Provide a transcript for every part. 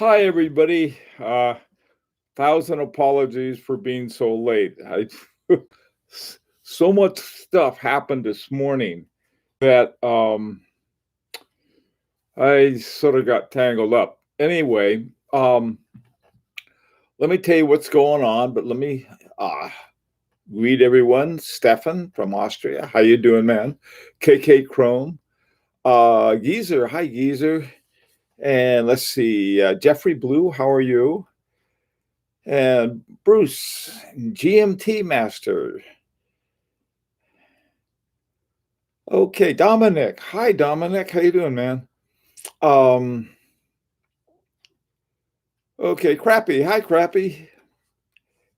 Hi, everybody. Thousand apologies for being so late. So much stuff happened this morning that I sort of got tangled up. Anyway, let me tell you what's going on, but let me greet everyone. Stefan from Austria. How you doing, man? KK Chrome. Geezer. Hi, Geezer. And let's see. Jeffrey Blue, how are you? And Bruce, GMT Master. Okay, Dominic. Hi, Dominic. How you doing, man? Um, okay, Crappy. Hi, Crappy.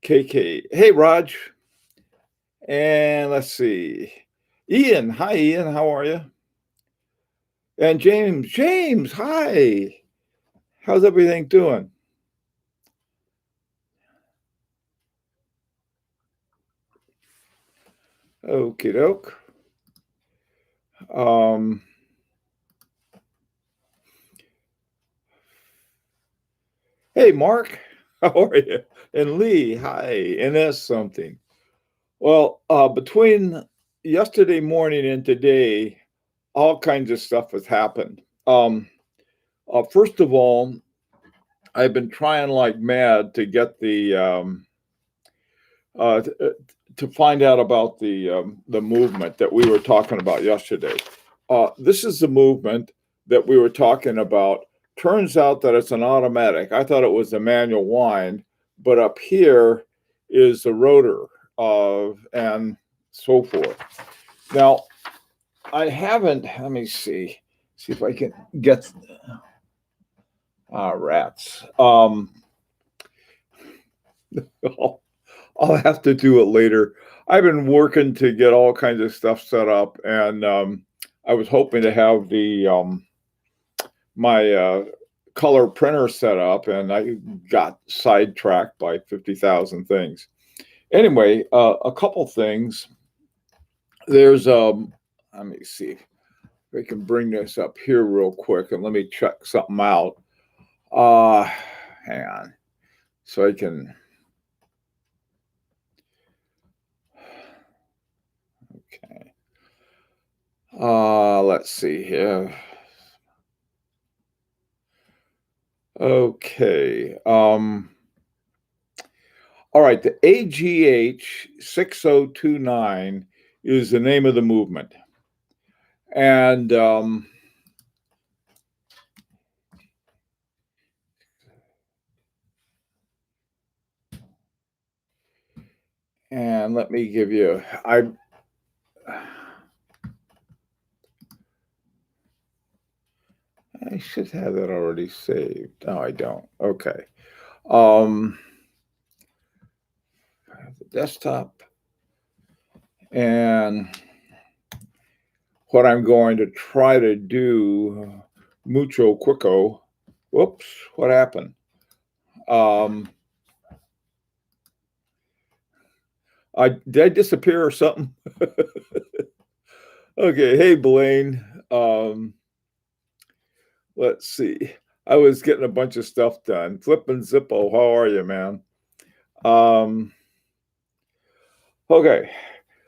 KK. Hey, Raj. And let's see. Ian. Hi, Ian. How are you? And James. James. Hi. How's everything doing? Okie doke. Hey, Mark. How are you? And Lee. Hi. And that's something. Well, between yesterday morning and today, all kinds of stuff has happened. First of all, I've been trying like mad to get uh, to find out about the movement that we were talking about yesterday. This is the movement that we were talking about. Turns out that it's an automatic. I thought it was a manual wind, but up here is the rotor and so forth. Now, I haven't, let me see if I can get, rats. I'll have to do it later. I've been working to get all kinds of stuff set up, and I was hoping to have my color printer set up, and I got sidetracked by 50,000 things. Anyway, a couple things. There's let me see if I can bring this up here real quick, and let me check something out. Hang on, so I can. Okay. Let's see here. Okay. All right. The AGH 6029 is the name of the movement. And let me give you, I should have that already saved. No, I don't. Okay. The desktop. And what I'm going to try to do, mucho quico. Whoops, what happened? Did I disappear or something? Okay, hey Blaine. Let's see. I was getting a bunch of stuff done. Flippin' Zippo, how are you, man? Okay.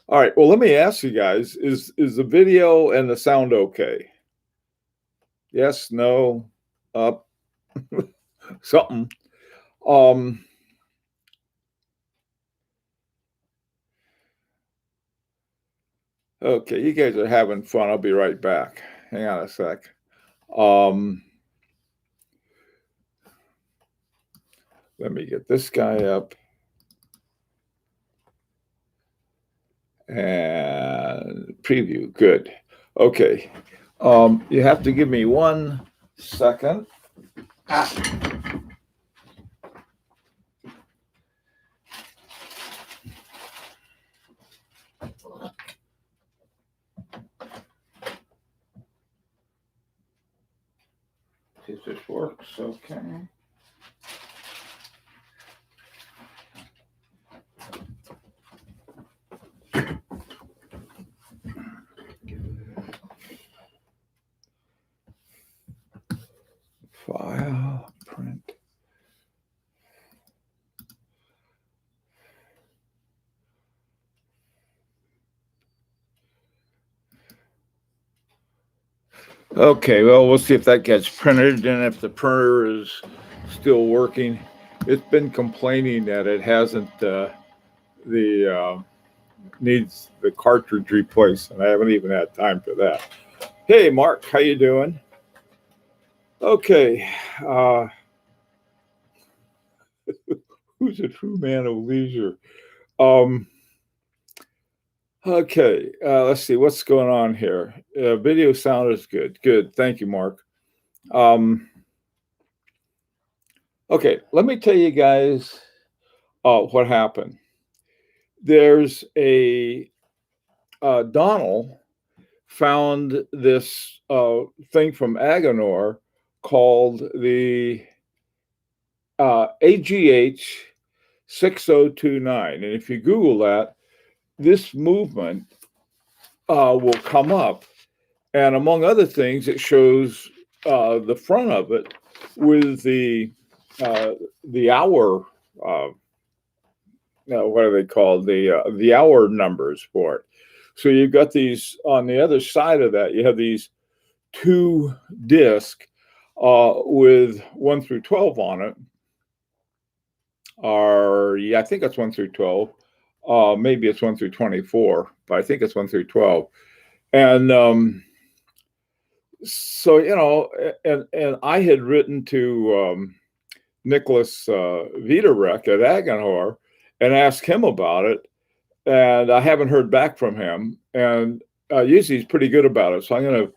All right. Well, let me ask you guys: is the video and the sound okay? Yes, no, up, something. Okay, you guys are having fun. I'll be right back. Hang on a sec. Let me get this guy up. And preview. Good. Okay. You have to give me 1 second. See if this works. Okay. File, print. Okay, well, we'll see if that gets printed and if the printer is still working. It's been complaining that it hasn't, the needs the cartridge replaced, and I haven't even had time for that. Hey, Mark, how you doing? Okay, uh, who's a true man of leisure? Um, okay, let's see what's going on here. Video sound is good. Good, thank you, Mark. Um, okay, let me tell you guys what happened. There's a Donald found this thing from Aganor called the AGH 6029. And if you Google that, this movement will come up. And among other things, it shows the front of it with the hour. What are they called? The hour numbers for it. So you've got these on the other side of that. You have these two disc with 1 through 12 on it. Or yeah, I think it's 1 through 12. Maybe it's 1 through 24, but I think it's 1 through 12. And so and I had written to Nicholas Viderek at Aganor and asked him about it, and I haven't heard back from him. And usually he's pretty good about it. So I'm going to,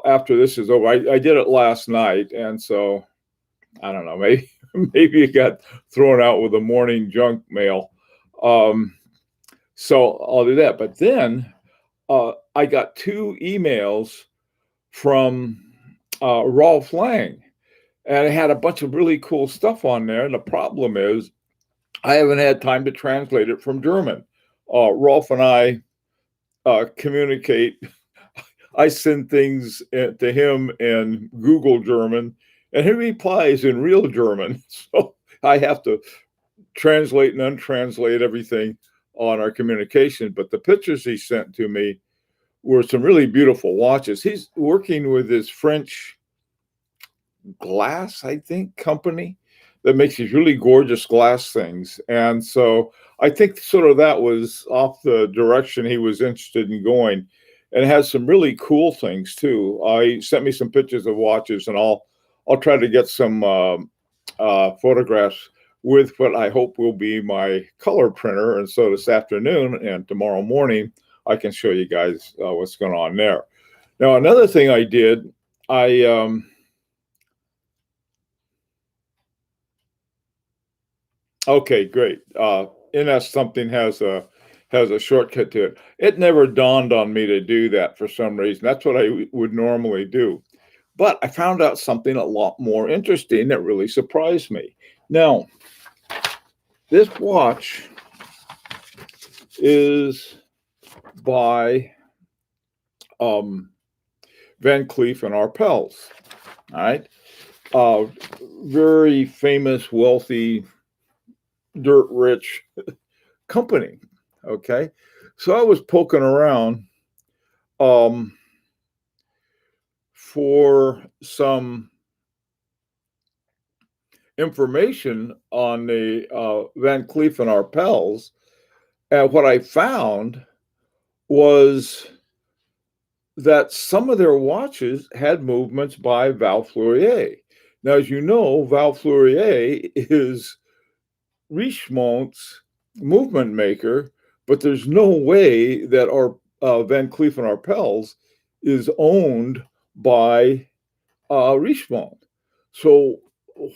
after this is over, I did it last night, and so I don't know, maybe it got thrown out with the morning junk mail. So I'll do that. But then I got 2 emails from Rolf Lang, and it had a bunch of really cool stuff on there. And the problem is I haven't had time to translate it from German. Rolf and I communicate. I send things to him in Google German, and he replies in real German. So I have to translate and untranslate everything on our communication. But the pictures he sent to me were some really beautiful watches. He's working with this French glass, I think, company that makes these really gorgeous glass things. And so I think sort of that was off the direction he was interested in going, and it has some really cool things too. He sent me some pictures of watches, and I'll try to get some photographs with what I hope will be my color printer. And so this afternoon and tomorrow morning, I can show you guys what's going on there. Now, another thing I did, okay, great. NS something has a shortcut to it. It never dawned on me to do that for some reason. That's what I would normally do. But I found out something a lot more interesting that really surprised me. Now, this watch is by Van Cleef and Arpels. All right. Very famous, wealthy, dirt rich company. Okay. So I was poking around for some information on the Van Cleef and Arpels, and what I found was that some of their watches had movements by Val Fleurier. Now, as you know, Val Fleurier is Richemont's movement maker, but there's no way that our Van Cleef and Arpels is owned by Richemont. So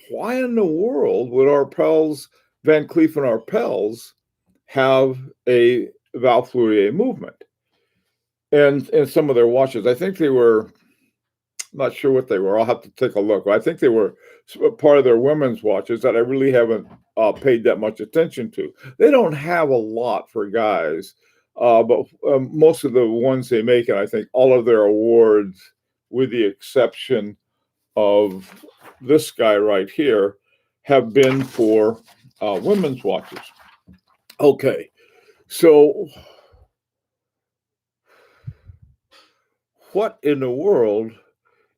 why in the world would Arpels, Van Cleef and Arpels have a Val Fleurier movement? And some of their watches, I think they were, I'm not sure what they were. I'll have to take a look. I think they were part of their women's watches that I really haven't paid that much attention to. They don't have a lot for guys, but most of the ones they make, and I think all of their awards, with the exception of this guy right here, have been for women's watches. Okay, so what in the world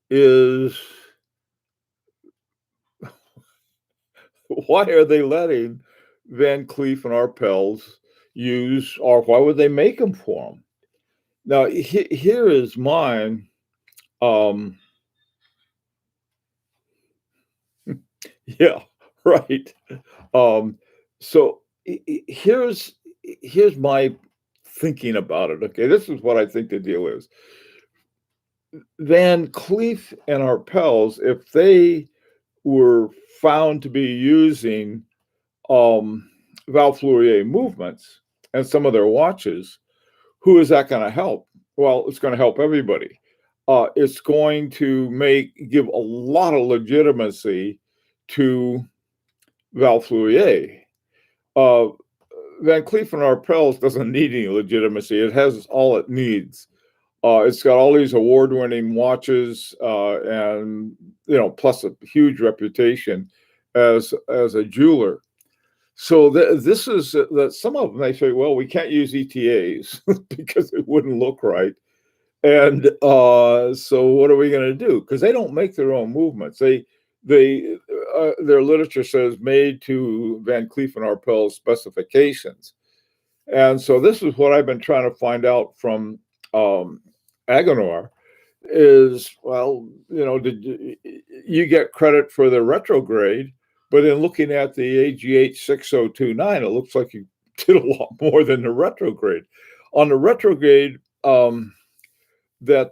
is why are they letting Van Cleef and Arpels use, or why would they make them for them? Now, here is mine. Um, yeah, right. Um, so here's my thinking about it. Okay, this is what I think the deal is. Van Cleef and Arpels, if they were found to be using Val Fleurier movements and some of their watches, who is that going to help? Well, it's going to help everybody. It's going to give a lot of legitimacy to Val Fleurier. Uh, Van Cleef and Arpels doesn't need any legitimacy. It has all it needs. It's got all these award-winning watches, and plus a huge reputation as a jeweler. So this is that some of them they say, well, we can't use ETAs because it wouldn't look right. And so what are we going to do? Because they don't make their own movements. Their literature says made to Van Cleef and Arpels specifications. And so this is what I've been trying to find out from Agenor is, well, did you get credit for the retrograde? But in looking at the AGH 6029, it looks like you did a lot more than the retrograde. On the retrograde that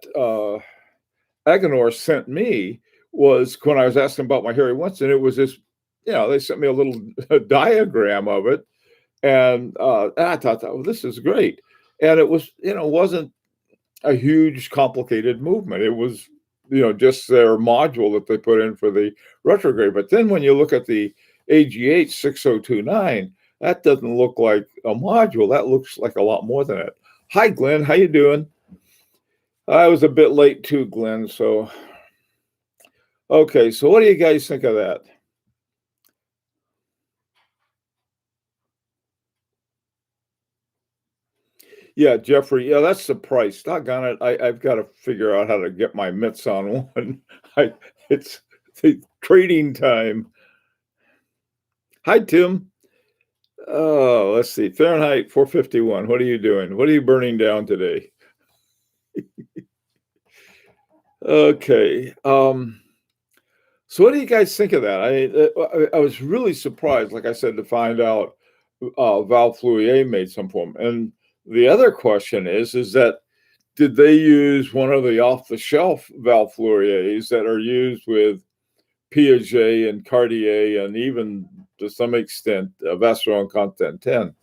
Agenor sent me was when I was asking about my Harry Winston, it was this, they sent me a little diagram of it. And I thought, oh, this is great. And it was, wasn't a huge complicated movement. It was, just their module that they put in for the retrograde. But then when you look at the AGH 6029, that doesn't look like a module. That looks like a lot more than it. Hi, Glenn. How you doing? I was a bit late too, Glenn. So, okay. So what do you guys think of that? Yeah, Jeffrey. Yeah, that's the price. Doggone it. I've got to figure out how to get my mitts on one. It's the trading time. Hi, Tim. Oh, let's see. Fahrenheit 451. What are you doing? What are you burning down today? Okay. So what do you guys think of that? I was really surprised, like I said, to find out Val Fleurier made some for them. And the other question is that did they use one of the off-the-shelf Val Fleuriers that are used with Piaget and Cartier and even to some extent Vacheron Constantin?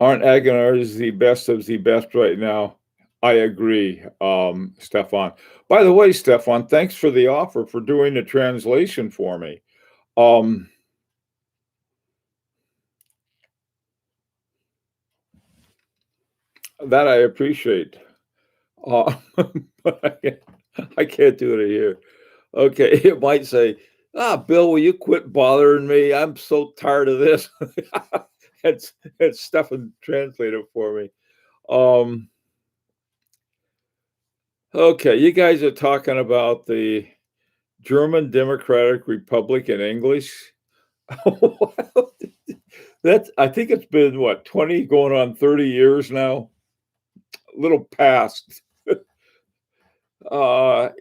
Aren't Agenors the best of the best right now? I agree, Stefan. By the way, Stefan, thanks for the offer for doing the translation for me. That I appreciate. But I can't do it here. Okay, it might say, Bill, will you quit bothering me? I'm so tired of this. it's Stefan translated for me. Okay, you guys are talking about the German Democratic Republic in English. I think it's been what, 20 going on 30 years now. A little past.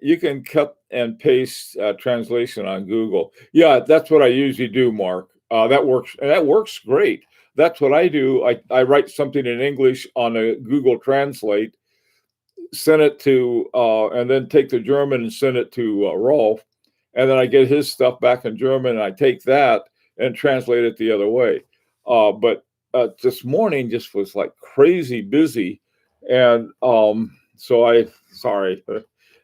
You can cut and paste translation on Google. Yeah, that's what I usually do, Mark. That works, and that works great. That's what I do. I write something in English on a Google Translate, send it to, and then take the German and send it to Rolf, and then I get his stuff back in German, and I take that and translate it the other way. But this morning just was like crazy busy, and so sorry.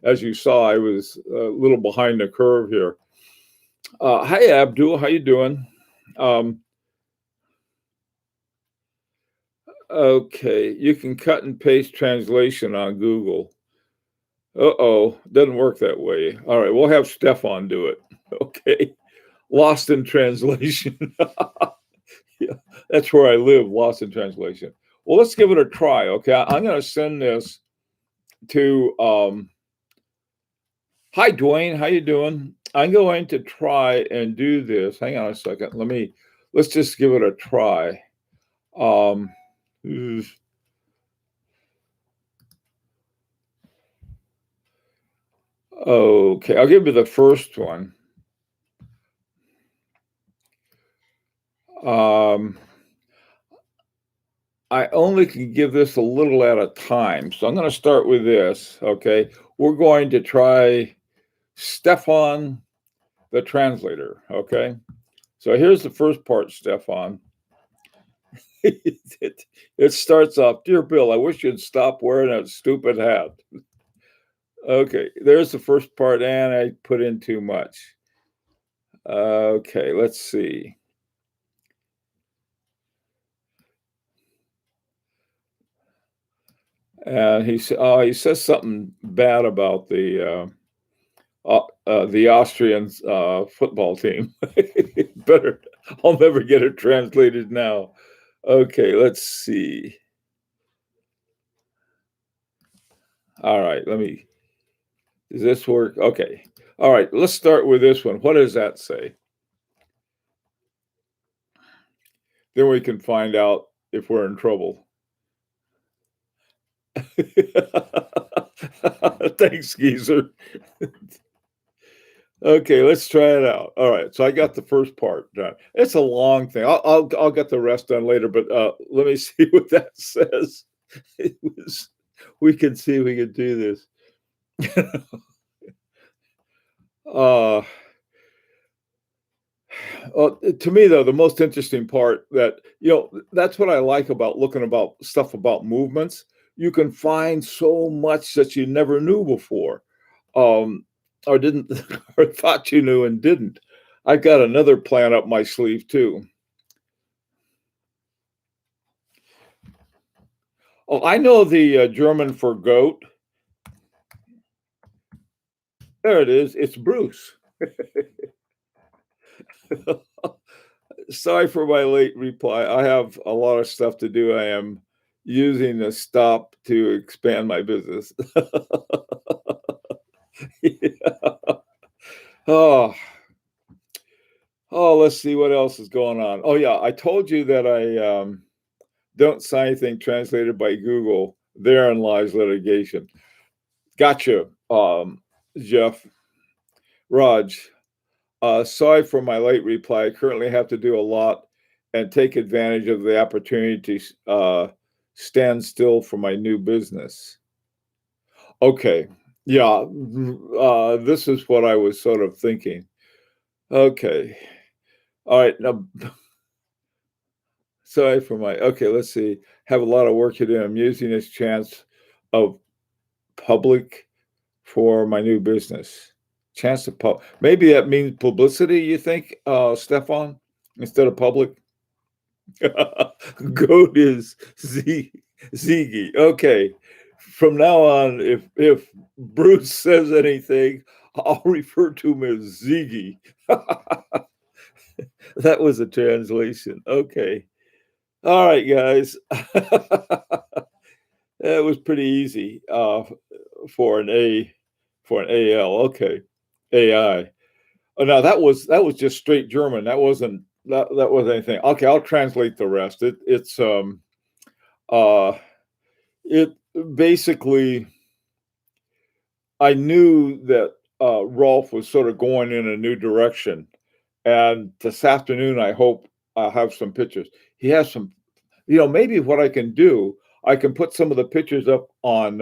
As you saw, I was a little behind the curve here. Hi, Abdul. How you doing? Okay, you can cut and paste translation on Google. Uh-oh, doesn't work that way. All right, we'll have Stefan do it. Okay, lost in translation. Yeah, that's where I live, lost in translation. Well, let's give it a try. Okay, I'm going to send this to. Hi, Dwayne. How you doing? I'm going to try and do this. Hang on a second. Let's just give it a try. Um, okay, I'll give you the first one. I only can give this a little at a time. So I'm going to start with this. Okay. We're going to try Stefan the translator. Okay. So here's the first part, Stefan. it starts off, Dear Bill, I wish you'd stop wearing that stupid hat. Okay. There's the first part, and I put in too much. Okay. Let's see. And he says something bad about the Austrian football team. Better, I'll never get it translated now. Okay, let's see. All right, does this work? Okay. All right, let's start with this one. What does that say? Then we can find out if we're in trouble. Thanks, Geezer. Okay, let's try it out. All right, so I got the first part done. It's a long thing. I'll get the rest done later, but let me see what that says. We can see if we can do this. To me, though, the most interesting part that's what I like about looking about stuff about movements. You can find so much that you never knew before, or didn't, or thought you knew and didn't. I've got another plan up my sleeve too. Oh, I know the German for goat. There it is. It's Bruce. Sorry for my late reply. I have a lot of stuff to do. I am using the stop to expand my business. Yeah. Let's see what else is going on. Oh, yeah. I told you that I don't sign anything translated by Google. Therein lies litigation. Gotcha, Jeff. Raj. Sorry for my late reply. I currently have to do a lot and take advantage of the opportunity to stand still for my new business. Okay. Yeah. This is what I was sort of thinking. Okay. All right. Now, sorry for okay, let's see. Have a lot of work to do. I'm using this chance of public for my new business. Chance of maybe that means publicity, you think, Stefan, instead of public? Goat is Ziggy. Okay. From now on, if Bruce says anything, I'll refer to him as Ziggy. That was a translation. Okay. All right, guys. That was pretty easy for an AL. Okay. AI. Oh, no, that was just straight German. That wasn't anything. Okay, I'll translate the rest. It basically, I knew that Rolf was sort of going in a new direction, and this afternoon I hope I'll have some pictures. He has some, maybe what I can do, I can put some of the pictures up on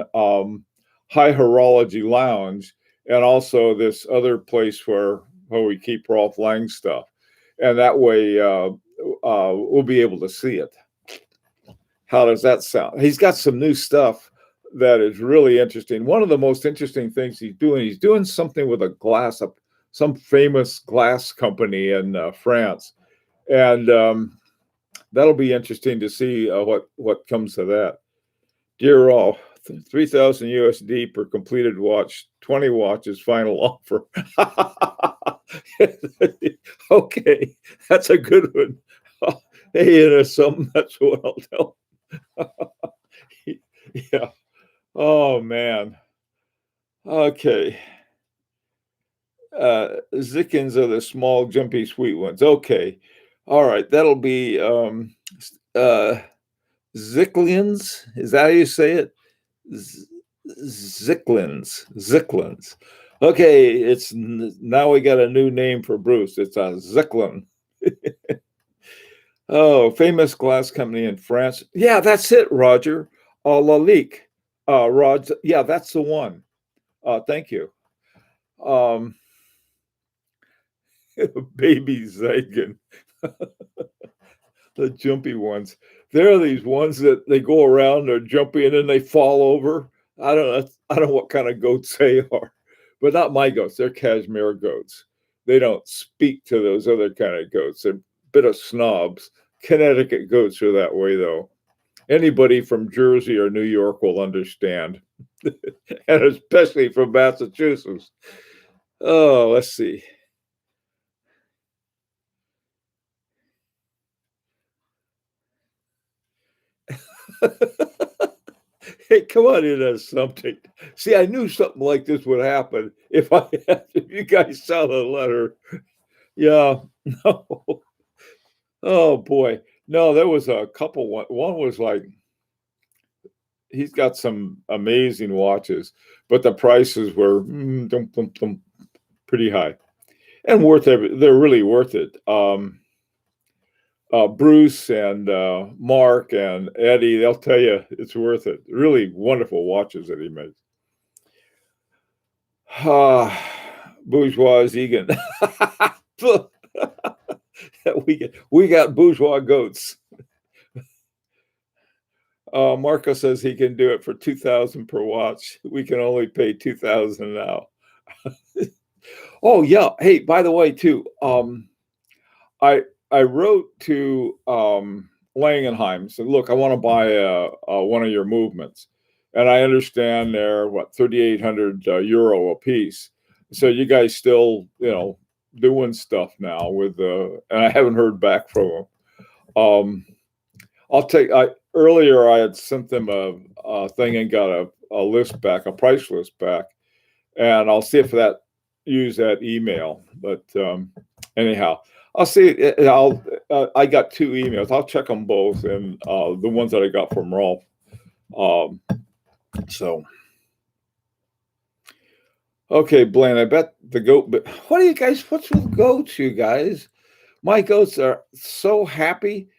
High Horology Lounge, and also this other place where we keep Rolf Lang stuff, and that way we'll be able to see it. How does that sound? He's got some new stuff that is really interesting. One of the most interesting things he's doing something with a glass, some famous glass company in France, and that'll be interesting to see what comes of that. Dear Rolf, 3,000 USD per completed watch, 20 watches, final offer. Okay, that's a good one. Hey, and something, that's what I'll tell. Yeah. Oh man. Okay. Zickens are the small, jumpy, sweet ones. Okay. All right. That'll be uh Zicklins. Is that how you say it? Z- Zicklins. Okay, now we got a new name for Bruce. It's a Zicklin. Oh, famous glass company in France. Yeah, that's it, Roger. Lalique. Rod. Yeah, that's the one. Thank you. Um, Baby Zagan, the jumpy ones. There are these ones that they go around, they're jumpy, and then they fall over. I don't know. I don't know what kind of goats they are, but not my goats. They're cashmere goats. They don't speak to those other kind of goats. They're a bit of snobs. Connecticut goats are that way, though. Anybody from Jersey or New York will understand, and especially from Massachusetts. Oh, let's see. Hey, come on in as something. See, I knew something like this would happen if you guys saw the letter. Yeah, no. Oh boy. No, there was a couple one was like he's got some amazing watches, but the prices were pretty high and worth every they're really worth it. Bruce and Mark and Eddie, they'll tell you it's worth it. Really wonderful watches that he makes. Bourgeois Egan. we got bourgeois goats. Marco says he can do it for 2,000 per watch. We can only pay 2,000 now. Oh yeah. Hey, by the way, too, I wrote to Langenheim. Said, look, I want to buy one of your movements, and I understand they're what 3,800 euro a piece. So you guys still, doing stuff now with and I haven't heard back from them. I'll take. I earlier I had sent them a thing and got a list back, a price list back, and I'll see if that use that email. But anyhow, I'll see. I got two emails. I'll check them both, and the ones that I got from Rolf. Um, so okay, Blaine. I bet the goat. But what do you guys? What's with goats, you guys? My goats are so happy.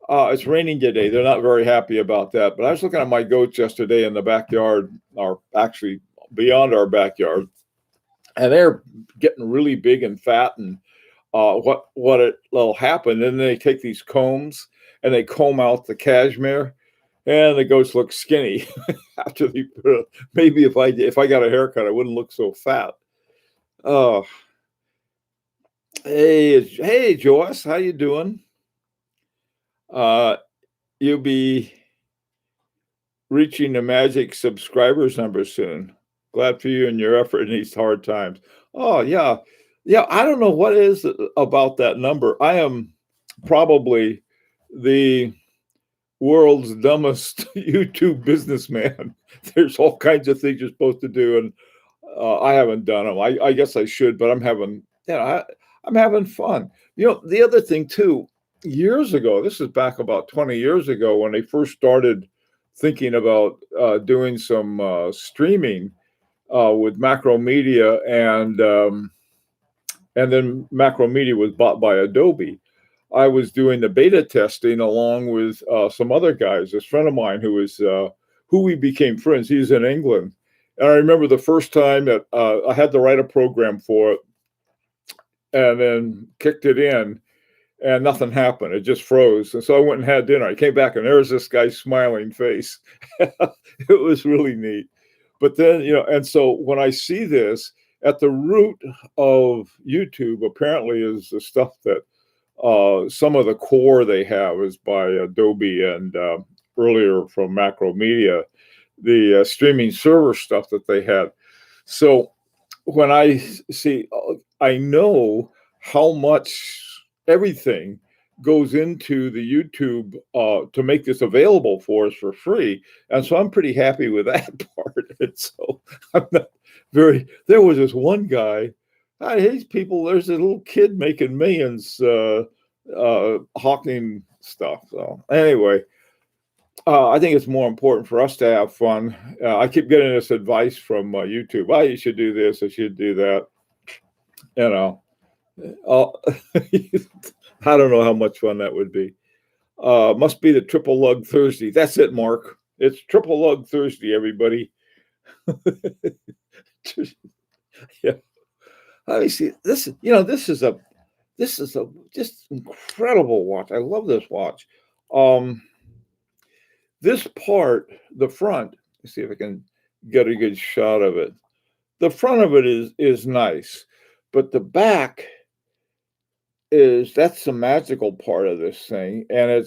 It's raining today. They're not very happy about that. But I was looking at my goats yesterday in the backyard, or actually beyond our backyard, and they're getting really big and fat. And will happen? Then they take these combs and they comb out the cashmere, and the goats look skinny after they put it. Maybe if I got a haircut, I wouldn't look so fat. Oh, hey, Joyce, how you doing? Uh, you'll be reaching the magic subscribers number soon. Glad for you and your effort in these hard times. Oh yeah, yeah. I don't know what it is about that number. I am probably the world's dumbest YouTube businessman. There's all kinds of things you're supposed to do, and I haven't done them. I guess I should, but I'm having fun. The other thing too, years ago, this is back about 20 years ago when they first started thinking about doing some streaming with Macromedia, and then Macromedia was bought by Adobe. I was doing the beta testing along with some other guys. This friend of mine who we became friends. He's in England, and I remember the first time that I had to write a program for it, and then kicked it in, and nothing happened. It just froze. And so I went and had dinner. I came back, and there's this guy's smiling face. It was really neat. But then, and so when I see this, at the root of YouTube, apparently, is the stuff that some of the core they have is by Adobe, and earlier from Macromedia, the streaming server stuff that they had. So when I see, I know how much everything goes into the YouTube to make this available for us for free. And so I'm pretty happy with that part. And so I'm not there was this one guy, I hate people, there's a little kid making millions hawking stuff. So anyway, I think it's more important for us to have fun. I keep getting this advice from YouTube. Oh, you should do this, I should do that. You know, I don't know how much fun that would be. Must be the Triple Lug Thursday. That's it, Mark. It's Triple Lug Thursday, everybody. Yeah. Let me see. This is a just incredible watch. I love this watch. This part, the front, let's see if I can get a good shot of it. The front of it is nice, but the back that's the magical part of this thing, and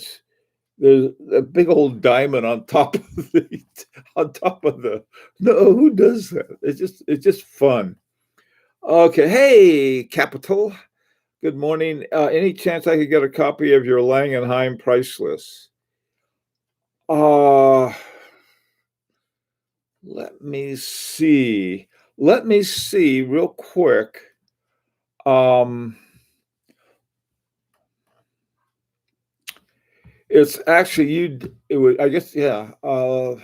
there's a big old diamond on top of the no, who does that? It's just fun. Okay, hey Capital, good morning. Any chance I could get a copy of your Langenheim price list? Let me see. Let me see real quick. It's actually it would, I guess, yeah. I'll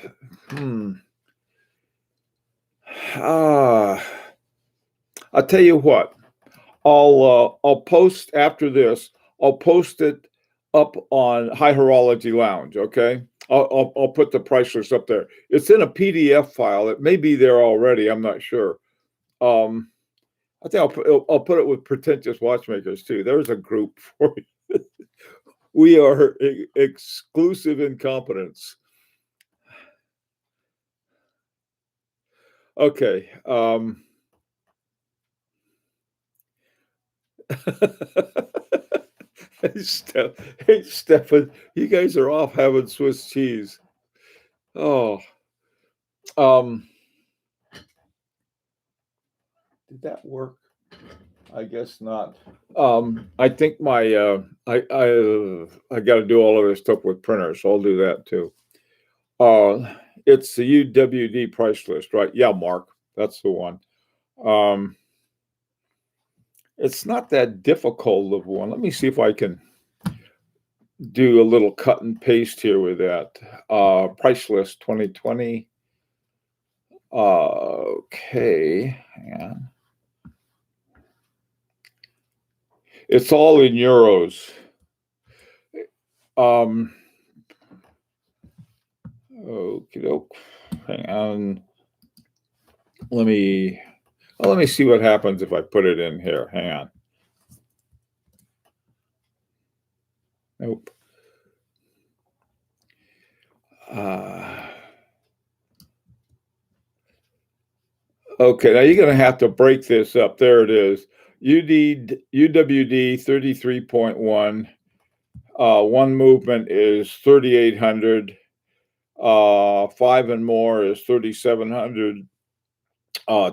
tell you what. I'll post after this. I'll post it up on High Horology Lounge. Okay. I'll put the price list up there. It's in a PDF file. It may be there already. I'm not sure. I think I'll put it with Pretentious Watchmakers too. There's a group for you. We are exclusive incompetence. Okay. Hey, Stefan, you guys are off having Swiss cheese. Oh, did that work? I guess not. I think my I got to do all of this stuff with printers, so I'll do that too. It's the UWD price list, right? Yeah, Mark, that's the one. It's not that difficult of one. Let me see if I can do a little cut and paste here with that. Price list 2020. Okay, hang on. It's all in euros. Okay, hang on. Let me see what happens if I put it in here. Hang on. Nope. Okay, now you're going to have to break this up. There it is. UWD 33.1. One movement is 3,800. 5 and more is 3,700.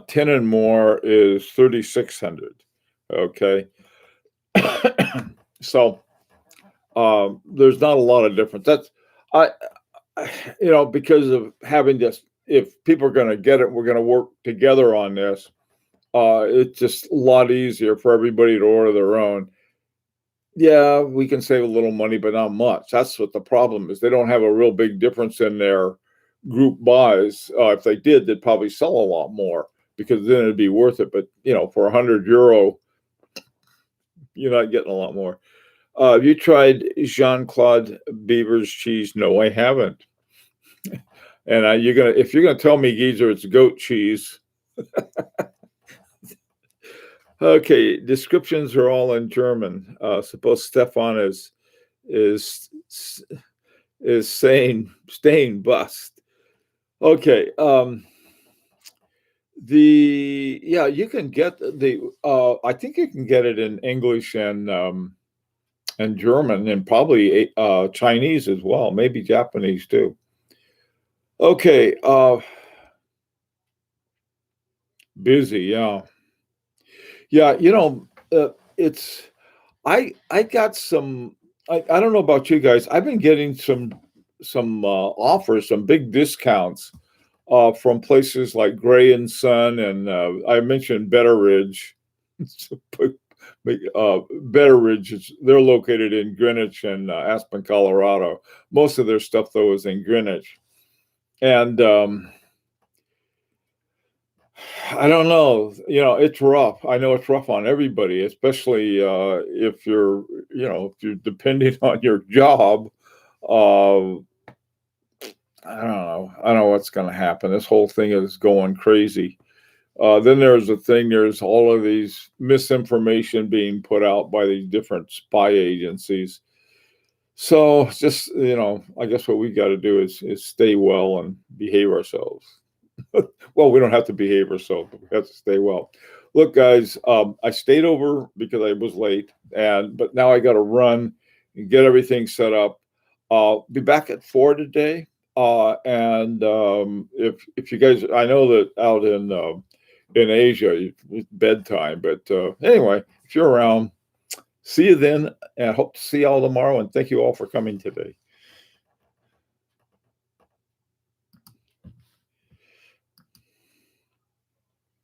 10 and more is 3,600. Okay. So there's not a lot of difference. That's because of having this, if people are going to get it, we're going to work together on this. It's just a lot easier for everybody to order their own. Yeah, we can save a little money, but not much. That's what the problem is. They don't have a real big difference in their group buys. If they did, they'd probably sell a lot more because then it'd be worth it. But for €100, you're not getting a lot more. Have you tried Jean-Claude Beaver's cheese? No, I haven't. And if you're gonna tell me, geezer, it's goat cheese. Okay, descriptions are all in German. Suppose Stefan is saying staying bust. Okay. You can get I think you can get it in English and German and probably Chinese as well, maybe Japanese too. Okay. Busy, yeah. Yeah, it's I got some I don't know about you guys. I've been getting some offers, some big discounts from places like Gray and Son, and I mentioned Betteridge. Betteridge they're located in Greenwich and Aspen, Colorado. Most of their stuff though is in Greenwich, and I don't know. It's rough. I know it's rough on everybody, especially if you're depending on your job. Uh, I don't know. I don't know what's going to happen. This whole thing is going crazy. Then there's all of these misinformation being put out by these different spy agencies. So just, I guess what we got to do is stay well and behave ourselves. Well, we don't have to behave ourselves, but we have to stay well. Look, guys, I stayed over because I was late, but now I got to run and get everything set up. Be back at 4 today. And if you guys, I know that out in Asia, it's bedtime, but anyway, if you're around, see you then, and hope to see y'all tomorrow. And thank you all for coming today.